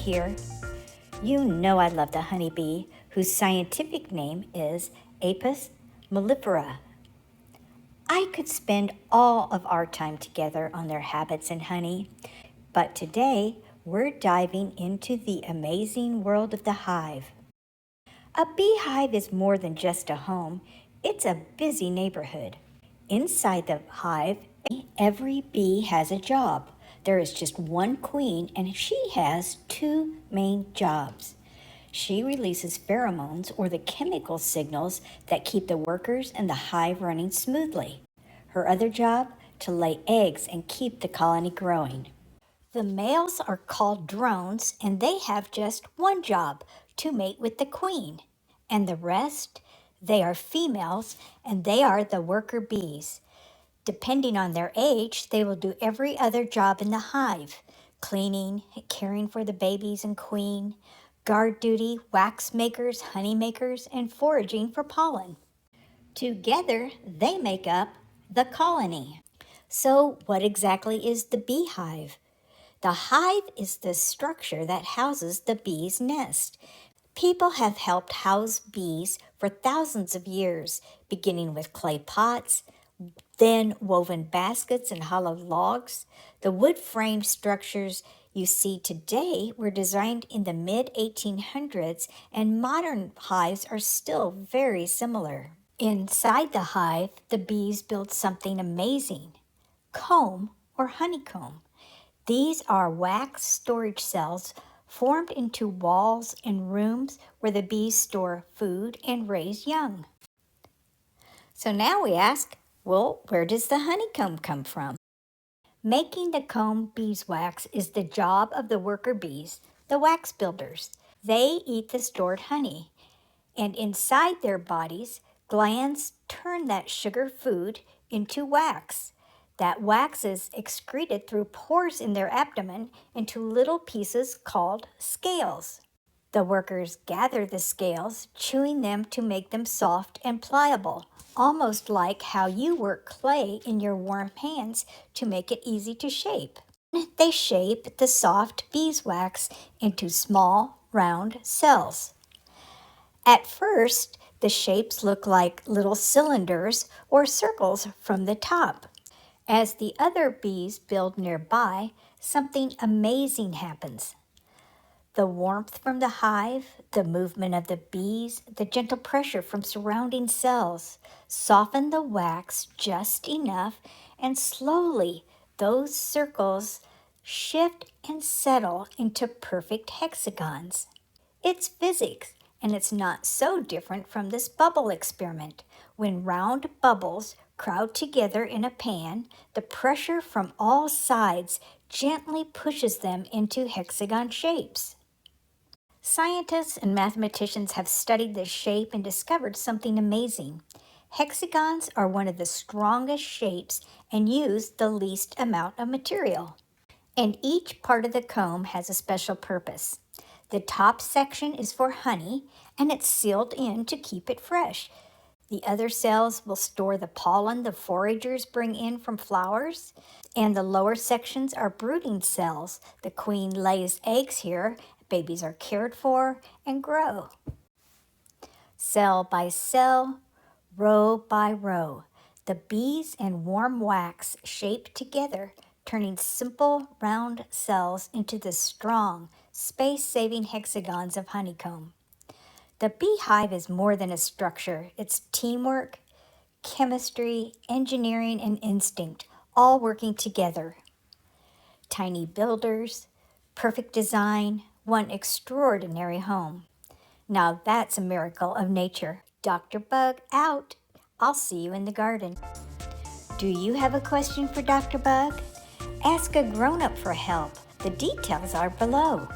here. You know I love the honeybee, whose scientific name is Apis mellifera. I could spend all of our time together on their habits and honey, but today we're diving into the amazing world of the hive. A beehive is more than just a home, it's a busy neighborhood. Inside the hive, every bee has a job. There is just one queen, and she has two main jobs. She releases pheromones, or the chemical signals that keep the workers and the hive running smoothly. Her other job? To lay eggs and keep the colony growing. The males are called drones, and they have just one job, to mate with the queen. And the rest? They are females, and they are the worker bees. Depending on their age, they will do every other job in the hive: cleaning, caring for the babies and queen, guard duty, wax makers, honey makers, and foraging for pollen. Together, they make up the colony. So, what exactly is the beehive? The hive is the structure that houses the bee's nest. People have helped house bees for thousands of years, beginning with clay pots, then woven baskets and hollow logs. The wood-framed structures you see today were designed in the mid-1800s, and modern hives are still very similar. Inside the hive, the bees build something amazing: comb or honeycomb. These are wax storage cells formed into walls and rooms where the bees store food and raise young. So now we ask, well, where does the honeycomb come from? Making the comb beeswax is the job of the worker bees, the wax builders. They eat the stored honey, and inside their bodies, glands turn that sugar food into wax. That wax is excreted through pores in their abdomen into little pieces called scales. The workers gather the scales, chewing them to make them soft and pliable, almost like how you work clay in your warm hands to make it easy to shape. They shape the soft beeswax into small, round cells. At first, the shapes look like little cylinders or circles from the top. As the other bees build nearby, something amazing happens. The warmth from the hive, the movement of the bees, the gentle pressure from surrounding cells soften the wax just enough, and slowly those circles shift and settle into perfect hexagons. It's physics, and it's not so different from this bubble experiment. When round bubbles crowd together in a pan, the pressure from all sides gently pushes them into hexagon shapes. Scientists and mathematicians have studied this shape and discovered something amazing. Hexagons are one of the strongest shapes and use the least amount of material. And each part of the comb has a special purpose. The top section is for honey, and it's sealed in to keep it fresh. The other cells will store the pollen the foragers bring in from flowers, and the lower sections are brooding cells. The queen lays eggs here, babies are cared for and grow. Cell by cell, row by row, the bees and warm wax shape together, turning simple round cells into the strong, space-saving hexagons of honeycomb. The beehive is more than a structure. It's teamwork, chemistry, engineering, and instinct, all working together. Tiny builders, perfect design, one extraordinary home. Now that's a miracle of nature. Dr. Bug out. I'll see you in the garden. Do you have a question for Dr. Bug? Ask a grown-up for help. The details are below.